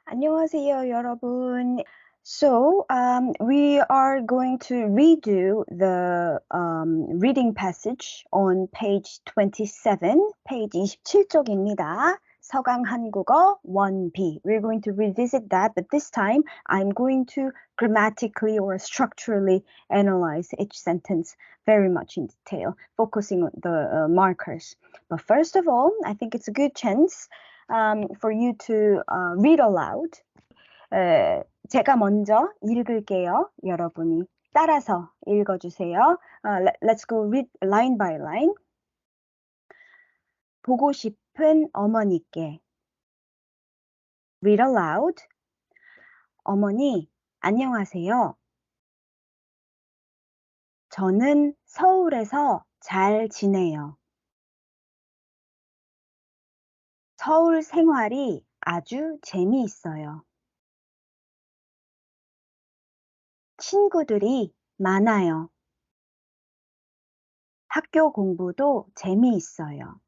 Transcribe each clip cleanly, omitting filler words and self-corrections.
안녕하세요, 여러분. So, we are going to redo the reading passage on page 27, page 27쪽입니다. 서강 한국어 1B. We're going to revisit that, but this time I'm going to grammatically or structurally analyze each sentence very much in detail, focusing on the markers. But first of all, I think it's a good chance for you to read aloud. 제가 먼저 읽을게요. 여러분이 따라서 읽어주세요. Let's go read line by line. 보고 싶은 어머니께. Read aloud. 어머니, 안녕하세요. 저는 서울에서 잘 지내요. 서울 생활이 아주 재미있어요. 친구들이 많아요. 학교 공부도 재미있어요.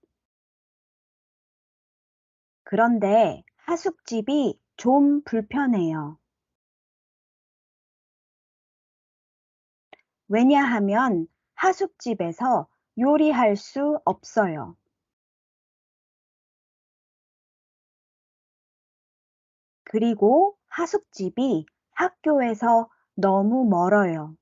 그런데 하숙집이 좀 불편해요. 왜냐하면 하숙집에서 요리할 수 없어요. 그리고 하숙집이 학교에서 너무 멀어요.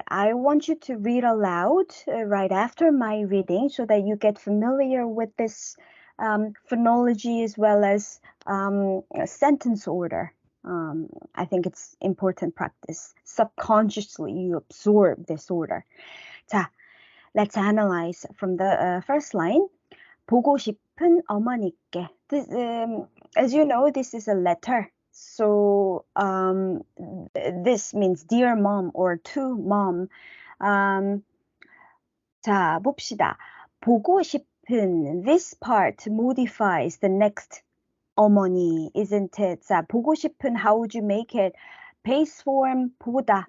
I want you to read aloud right after my reading so that you get familiar with this phonology as well as sentence order. I think it's important practice. Subconsciously, you absorb this order. 자, let's analyze from the first line. 보고 싶은 어머니께. This, as you know, this is a letter. So this means dear mom or to mom. 자, 봅시다. 보고 싶은, this part modifies the next 어머니, isn't it? 자, 보고 싶은, how would you make it? Base form 보다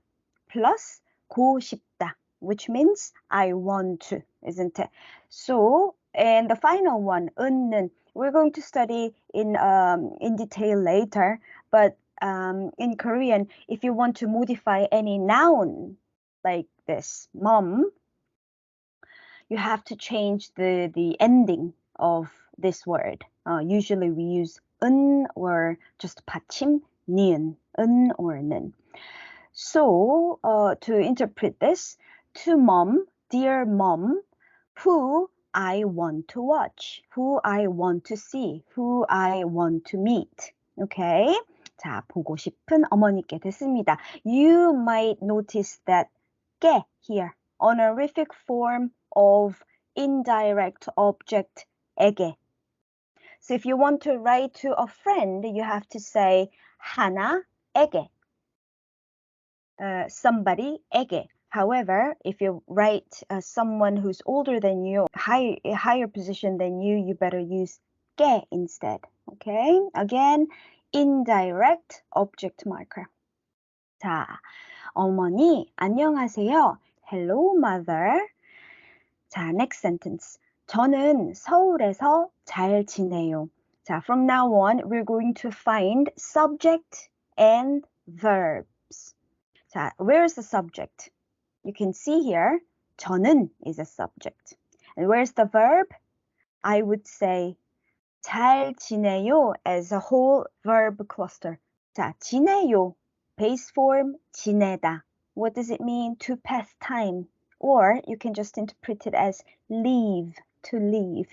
plus 고 싶다, which means I want to, isn't it? So, and the final one, 은는, we're going to study in detail later, but in Korean, if you want to modify any noun like this, mom, you have to change the ending of this word. Usually we use 은 or just 받침, 니은, 은 or 는. So to interpret this, to mom, dear mom, who I want to watch, who I want to see, who I want to meet. Okay? 자, 보고 싶은 어머니께 됐습니다. You might notice that 께 here, honorific form of indirect object 에게. So if you want to write to a friend, you have to say 하나에게, somebody에게. However, if you write someone who's older than you, higher position than you better use 게 instead. Okay? Again, indirect object marker. 자, 어머니, 안녕하세요. Hello, mother. 자, next sentence. 저는 서울에서 잘 지내요. 자, from now on, we're going to find subject and verbs. 자, where's the subject? You can see here, 저는 is a subject. And where's the verb? I would say 잘 지내요 as a whole verb cluster. 자, 지내요, base form 지내다. What does it mean? To pass time. Or you can just interpret it as leave, to leave.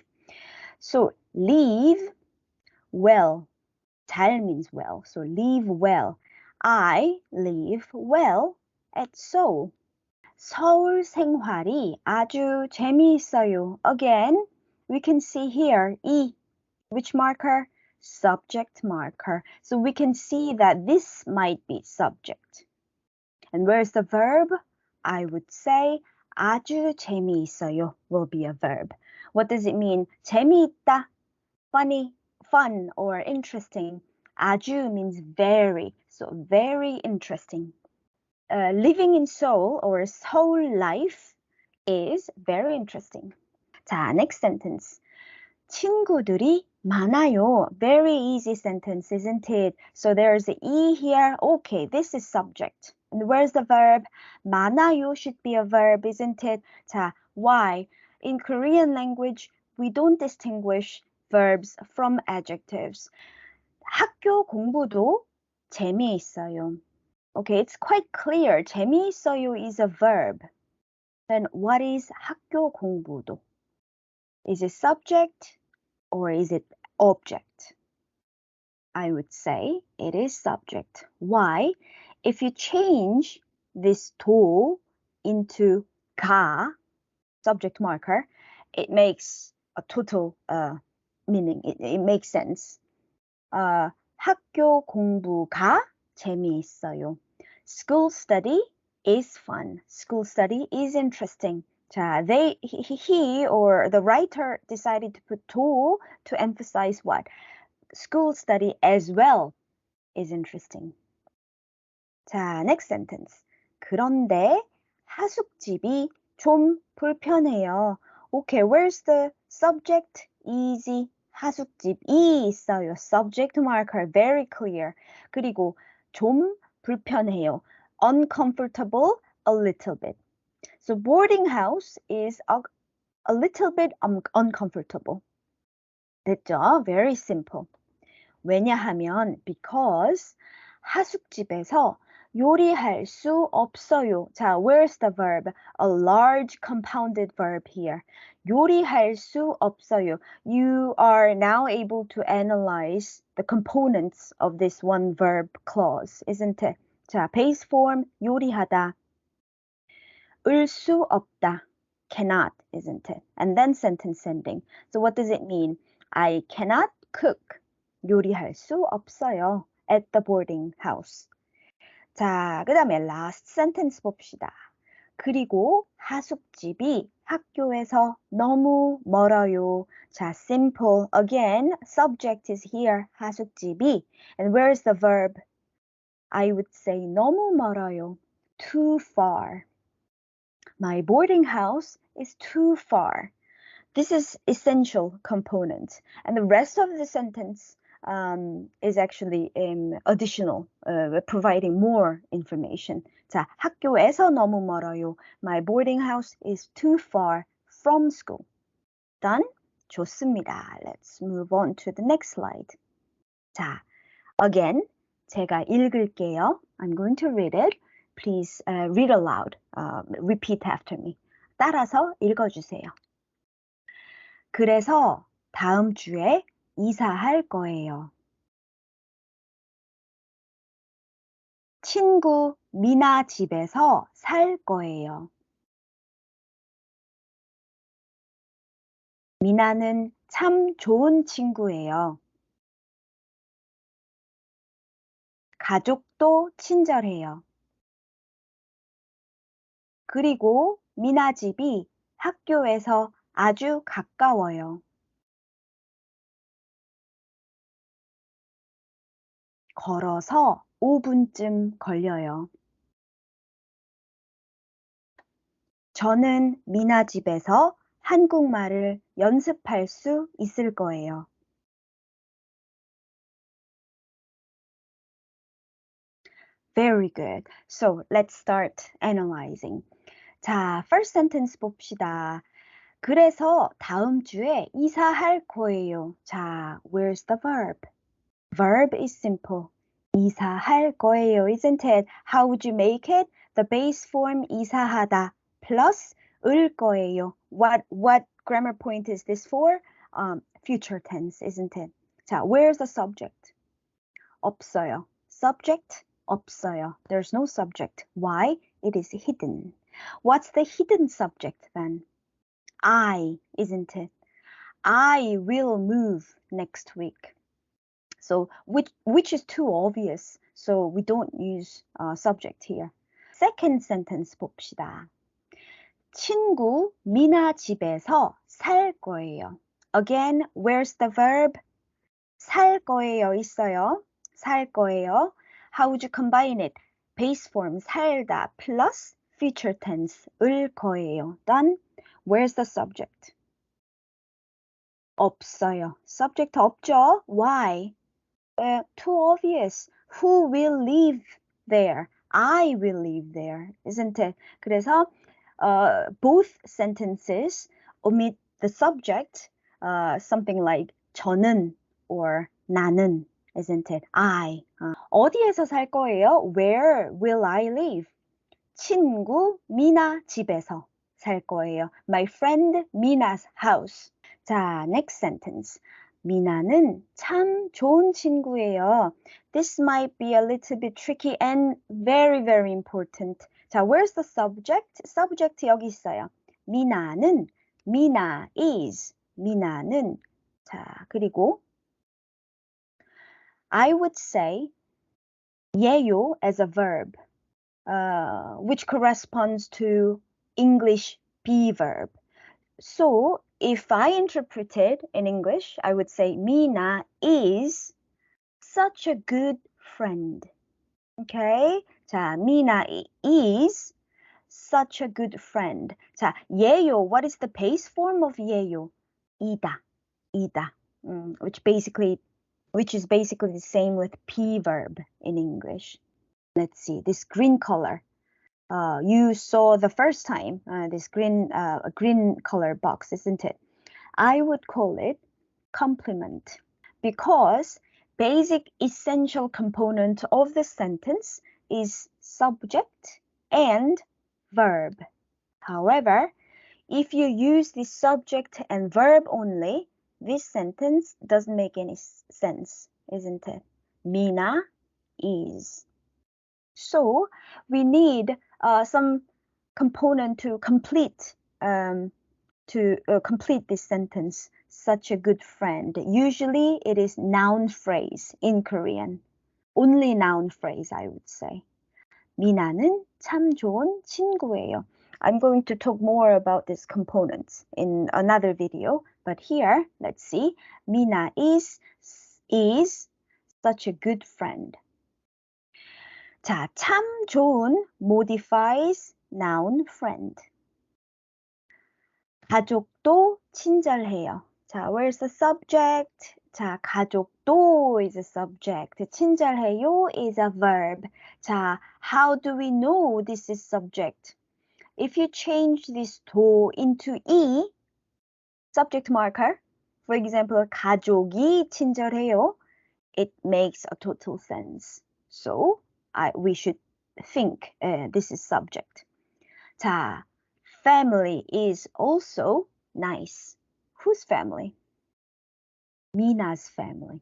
So leave well. 잘 means well. So leave well. I live well at Seoul. 서울 생활이 아주 재미있어요. Again, we can see here 이, which marker? Subject marker. So we can see that this might be subject. And where's the verb? I would say 아주 재미있어요 will be a verb. What does it mean? 재미있다, funny, fun, or interesting. 아주 means very, so very interesting. Living in Seoul or Seoul life is very interesting. 자, next sentence. 친구들이 많아요. Very easy sentence, isn't it? So there's an E here. Okay, this is subject. And where's the verb? 많아요 should be a verb, isn't it? 자, why? In Korean language, we don't distinguish verbs from adjectives. 학교 공부도 재미있어요. Okay, it's quite clear. 재미있어요 is a verb. Then what is 학교 공부도? Is it subject or is it object? I would say it is subject. Why? If you change this 도 into 가, subject marker, it makes a total meaning. It makes sense. 학교 공부가 재미있어요. School study is fun. School study is interesting. 자, he or the writer decided to put 도 to emphasize what? School study as well is interesting. 자, next sentence. 그런데 하숙집이 좀 불편해요. Okay, where's the subject? Easy. 하숙집이 있어요. Subject marker, very clear. 그리고 좀 불편해요. Uncomfortable, a little bit. So boarding house is a little bit uncomfortable. 됐죠? Very simple. 왜냐하면 because 하숙집에서 요리할 수 없어요. 자, where's the verb? A large compounded verb here. 요리할 수 없어요. You are now able to analyze the components of this one verb clause, isn't it? 자, base form 요리하다. 을 수 없다. Cannot, isn't it? And then sentence ending. So what does it mean? I cannot cook. 요리할 수 없어요. At the boarding house. 자, 그 다음에 last sentence 봅시다. 그리고 하숙집이 학교에서 너무 멀어요. 자, simple. Again, subject is here. 하숙집이. And where's the verb? I would say 너무 멀어요. Too far. My boarding house is too far. This is essential component. And the rest of the sentence is actually additional, providing more information. 자, 학교에서 너무 멀어요. My boarding house is too far from school. Done? 좋습니다. Let's move on to the next slide. 자, again, 제가 읽을게요. I'm going to read it. Please read aloud. Repeat after me. 따라서 읽어주세요. 그래서 다음 주에 이사할 거예요. 친구 미나 집에서 살 거예요. 미나는 참 좋은 친구예요. 가족도 친절해요. 그리고 미나 집이 학교에서 아주 가까워요. 걸어서 5분쯤 걸려요. 저는 미나 집에서 한국말을 연습할 수 있을 거예요. Very good. So let's start analyzing. 자, first sentence 봅시다. 그래서 다음 주에 이사할 거예요. 자, where's the verb? Verb is simple. 이사할 거예요, isn't it? How would you make it? The base form 이사하다 plus 을 거예요. What grammar point is this for? Future tense, isn't it? 자, where's the subject? 없어요. Subject 없어요. There's no subject. Why? It is hidden. What's the hidden subject then? I, isn't it? I will move next week. So which is too obvious. So we don't use subject here. Second sentence 봅시다. 친구 미나 집에서 살 거예요. Again, where's the verb? 살 거예요 있어요. 살 거예요. How would you combine it? Base form 살다 plus future tense 을 거예요. Done. Where's the subject? 없어요. subject 없죠? Why? Too obvious. Who will live there? I will live there, isn't it? 그래서 both sentences omit the subject, something like 저는 or 나는, isn't it? I. 어디에서 살 거예요? Where will I live? 친구 미나 집에서 살 거예요. My friend Mina's house. 자, next sentence. 미나는 참 좋은 친구예요. This might be a little bit tricky and very, very important. 자, where's the subject? Subject 여기 있어요. 미나는, 미나 is, 미나는. 자, 그리고 I would say 예요 as a verb, which corresponds to English be verb. So if I interpret it in English, I would say Mina is such a good friend. Okay? 자, Mina is such a good friend. 자, 예요. What is the base form of 예요? 이다. 이다. Which is basically the same with P verb in English. Let's see. This green color. You saw the first time this green color box, isn't it? I would call it complement because basic essential component of the sentence is subject and verb. However, if you use the subject and verb only, this sentence doesn't make any sense, isn't it? Mina is. So we need some component to complete this sentence. Such a good friend. Usually it is noun phrase in Korean. Only noun phrase, I would say. 미나는 참 좋은 친구예요. I'm going to talk more about these components in another video, but here, let's see. 미나 is such a good friend. 자, 참 좋은 modifies noun friend. 가족도 친절해요. 자, where's the subject? 자, 가족도 is a subject. 친절해요 is a verb. 자, how do we know this is subject? If you change this 도 into e, subject marker, for example, 가족이 친절해요, it makes a total sense. So, we should think this is subject. 자, family is also nice. Whose family? 미나's family.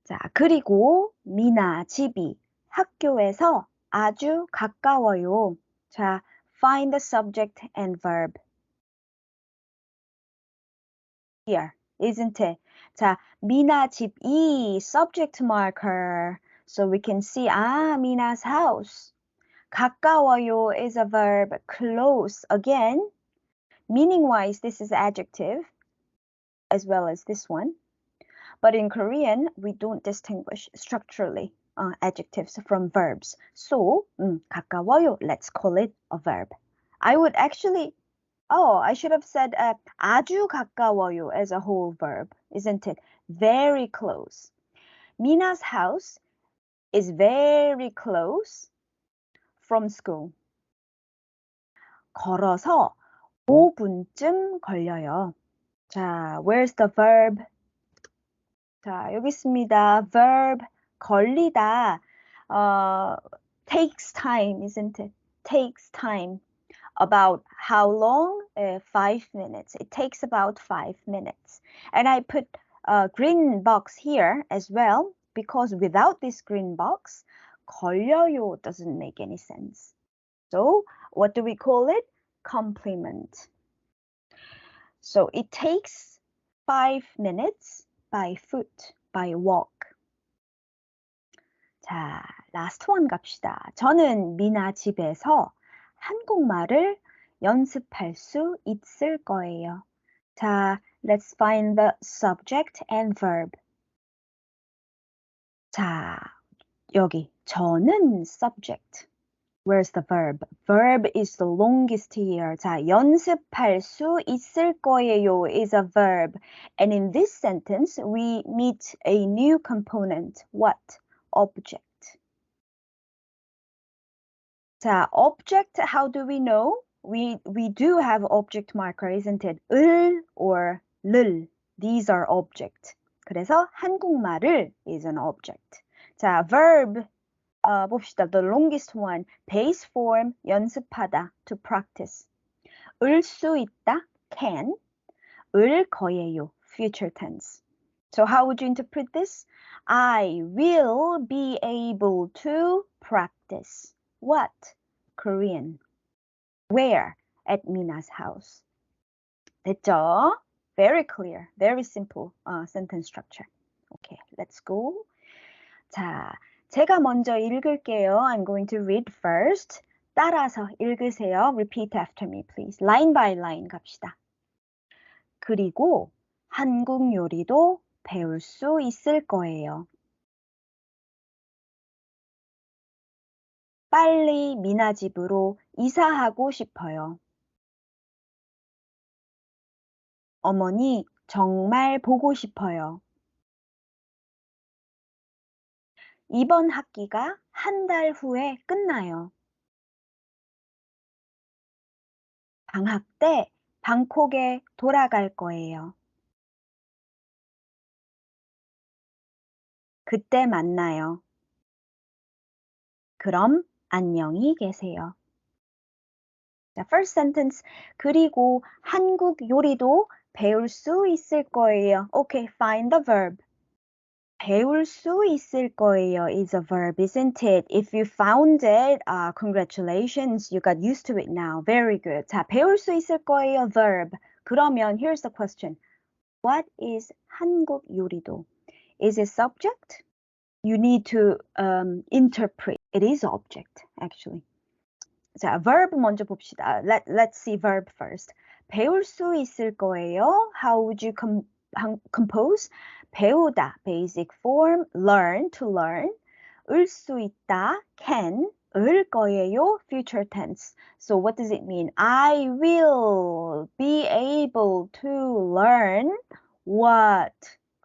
자, 그리고 미나 집이 학교에서 아주 가까워요. 자, find the subject and verb. Here, isn't it? 자, 미나 집이 subject marker. So we can see, 미나's house. 가까워요 is a verb. Close, again. Meaning-wise, this is adjective, as well as this one. But in Korean, we don't distinguish structurally adjectives from verbs. So, 가까워요, let's call it a verb. I would actually, I should have said 아주 가까워요 as a whole verb, isn't it? Very close. Mina's house is very close from school. 걸어서 5분쯤 걸려요. 자, where's the verb? 자, 여기 있습니다. verb, 걸리다. Takes time, isn't it? Takes time. About how long? 5 minutes. It takes about 5 minutes. And I put a green box here as well, because without this green box, 걸려요 doesn't make any sense. So, what do we call it? Complement. So, it takes 5 minutes by foot, by walk. 자, last one 갑시다. 저는 미나 집에서 한국말을 연습할 수 있을 거예요. 자, let's find the subject and verb. 자, 여기 저는 subject. Where's the verb? Verb is the longest here. 자, 연습할 수 있을 거예요 is a verb. And in this sentence, we meet a new component. What? Object. 자, object, how do we know? We do have object marker, isn't it? 을 or 를. These are object. 그래서 한국말을 is an object. 자, verb. 봅시다. The longest one. Base form, 연습하다, to practice. 을 수 있다, can. 을 거예요, future tense. So how would you interpret this? I will be able to practice. What? Korean. Where? At Mina's house. 됐죠? Very clear. Very simple sentence structure. Okay, let's go. 자, 제가 먼저 읽을게요. I'm going to read first. 따라서 읽으세요. Repeat after me, please. Line by line 갑시다. 그리고 한국 요리도 배울 수 있을 거예요. 빨리 미나 집으로 이사하고 싶어요. 어머니, 정말 보고 싶어요. 이번 학기가 한 달 후에 끝나요. 방학 때 방콕에 돌아갈 거예요. 그때 만나요. 그럼 안녕히 계세요. 자, first sentence. 그리고 한국 요리도 배울 수 있을 거예요. Okay, find the verb. 배울 수 있을 거예요 is a verb, isn't it? If you found it, congratulations, you got used to it now. Very good. 자, 배울 수 있을 거예요 verb. 그러면 here's the question. What is 한국 요리도? Is it subject? You need to interpret. It is object, actually. 자, verb 먼저 봅시다. Let's see verb first. 배울 수 있을 거예요. How would you compose? 배우다, basic form. Learn, to learn. 을 수 있다, can. 을 거예요, future tense. So what does it mean? I will be able to learn what?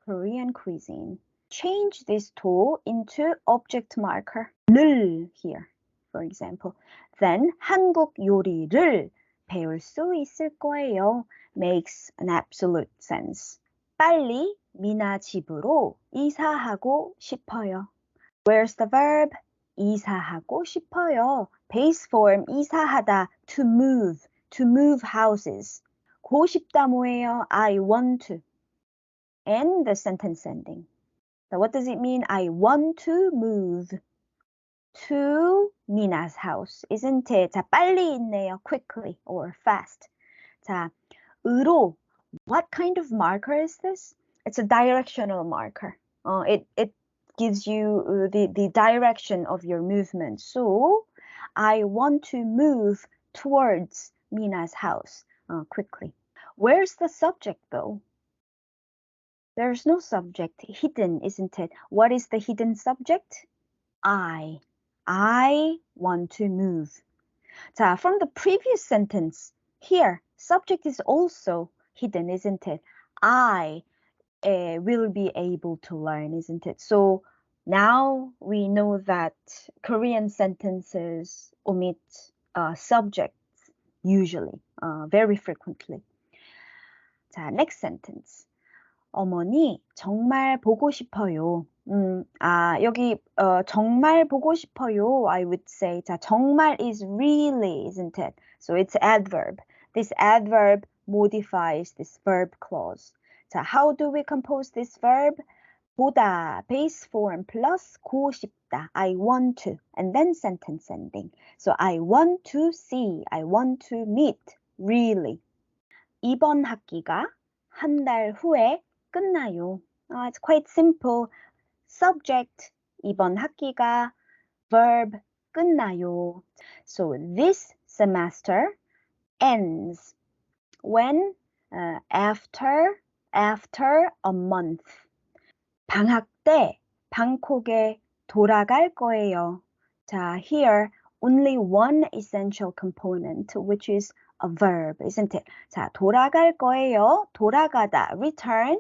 Korean cuisine. Change this to into object marker. 를 here, for example. Then 한국 요리를 배울 수 있을 거예요. Makes an absolute sense. 빨리 미나 집으로 이사하고 싶어요. Where's the verb? 이사하고 싶어요. Base form 이사하다, to move houses. 고 싶다 뭐예요? I want to. And the sentence ending. So what does it mean? I want to move to Mina's house, isn't it? 자, 빨리 있네요. Quickly or fast. 자, 으로. What kind of marker is this? It's a directional marker. It gives you the direction of your movement. So, I want to move towards Mina's house quickly. Where's the subject though? There's no subject. Hidden, isn't it? What is the hidden subject? I want to move. 자, from the previous sentence, here, subject is also hidden, isn't it? I will be able to learn, isn't it? So now we know that Korean sentences omit subjects usually, very frequently. 자, next sentence. 어머니, 정말 보고 싶어요. 여기 정말 보고 싶어요. I would say 자, 정말 is really, isn't it? So it's adverb. This adverb modifies this verb clause. 자, how do we compose this verb? 보다, base form plus 고 싶다. I want to, and then sentence ending. So I want to see, I want to meet, really. 이번 학기가 한 달 후에 끝나요. It's quite simple. Subject, 이번 학기가, verb, 끝나요. So this semester ends when? After a month. 방학 때 방콕에 돌아갈 거예요. 자, here only one essential component, which is a verb, isn't it? 자, 돌아갈 거예요. 돌아가다, return,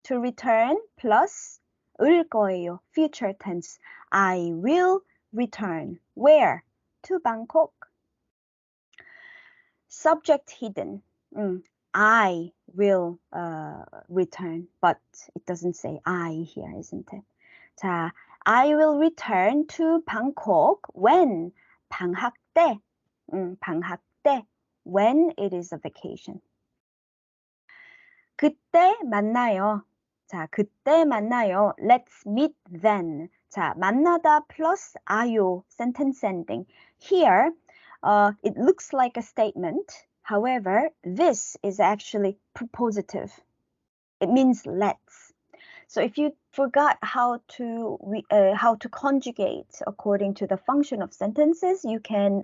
to return, plus 을 거예요, future tense. I will return. Where? To Bangkok. Subject hidden. I will return, but it doesn't say I here, isn't it? 자, I will return to Bangkok when 방학 때, 방학 때, when it is a vacation. 그때 만나요. 자, 그때 만나요. Let's meet then. 자, 만나다 plus 아요, sentence ending. Here, it looks like a statement. However, this is actually propositive. It means let's. So if you forgot how to conjugate according to the function of sentences, you can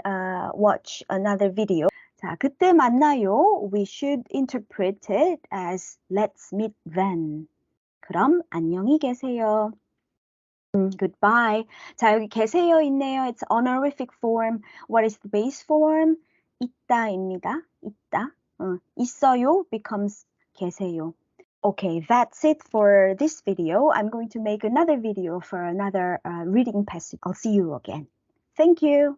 watch another video. 자, 그때 만나요. We should interpret it as let's meet then. 그럼 안녕히 계세요. Goodbye. 자, 여기 계세요 있네요. It's honorific form. What is the base form? 있다입니다. 있다. 있어요 becomes 계세요. Okay, that's it for this video. I'm going to make another video for another reading passage. I'll see you again. Thank you.